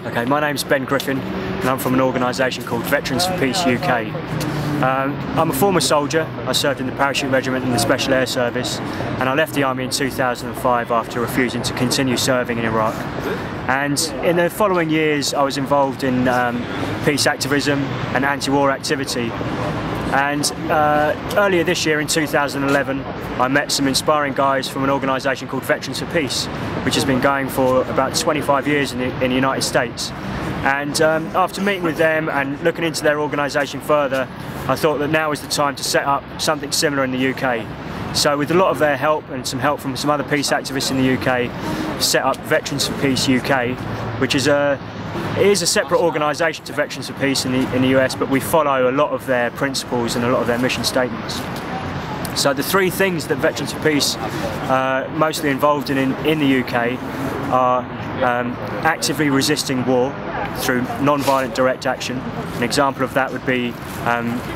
Okay, my name's Ben Griffin and I'm from an organisation called Veterans for Peace UK. I'm a former soldier. I served in the Parachute Regiment in the Special Air Service, and I left the Army in 2005 after refusing to continue serving in Iraq. And in the following years I was involved in peace activism and anti-war activity. And earlier this year in 2011 I met some inspiring guys from an organisation called Veterans for Peace, which has been going for about 25 years in the United States. And after meeting with them and looking into their organisation further, I thought that now is the time to set up something similar in the UK. So with a lot of their help and some help from some other peace activists in the UK, set up Veterans for Peace UK, which is a separate organisation to Veterans for Peace in the US, but we follow a lot of their principles and a lot of their mission statements. So the three things that Veterans for Peace mostly involved in the UK are actively resisting war through non-violent direct action. An example of that would be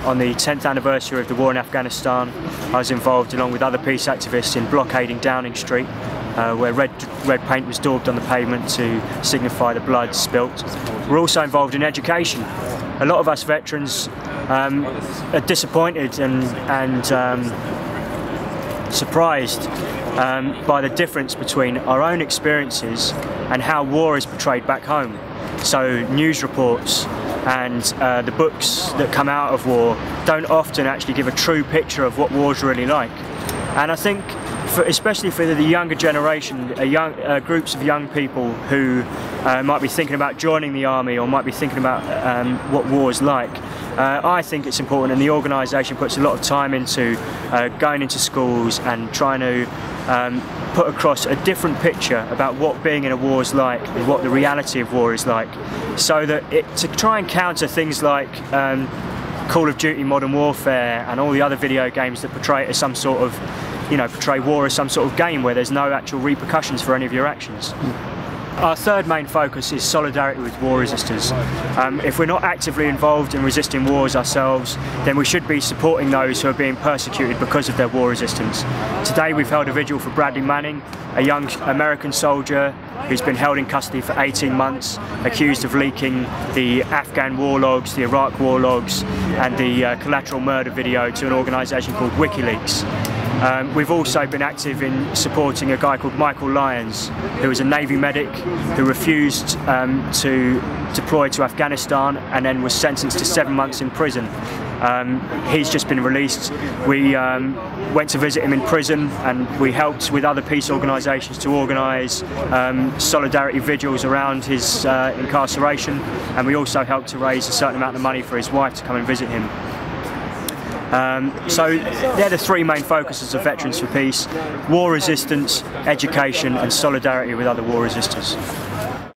on the 10th anniversary of the war in Afghanistan. I was involved along with other peace activists in blockading Downing Street, where red paint was daubed on the pavement to signify the blood spilt. We're also involved in education. A lot of us veterans are disappointed and surprised by the difference between our own experiences and how war is portrayed back home. So news reports and the books that come out of war don't often actually give a true picture of what war's really like. And I think especially for the younger generation, groups of young people who might be thinking about joining the army or might be thinking about what war is like, I think it's important, and the organisation puts a lot of time into going into schools and trying to put across a different picture about what being in a war is like and what the reality of war is like, so that to try and counter things like Call of Duty Modern Warfare and all the other video games that portray it as some sort of, portray war as some sort of game where there's no actual repercussions for any of your actions. Our third main focus is solidarity with war resistors. If we're not actively involved in resisting wars ourselves, then we should be supporting those who are being persecuted because of their war resistance. Today we've held a vigil for Bradley Manning, a young American soldier who's been held in custody for 18 months, accused of leaking the Afghan war logs, the Iraq war logs, and the collateral murder video to an organisation called WikiLeaks. We've also been active in supporting a guy called Michael Lyons, who was a Navy medic who refused to deploy to Afghanistan and then was sentenced to 7 months in prison. He's just been released. We went to visit him in prison, and we helped with other peace organisations to organise solidarity vigils around his incarceration, and we also helped to raise a certain amount of money for his wife to come and visit him. So they're the three main focuses of Veterans for Peace: war resistance, education and solidarity with other war resistors.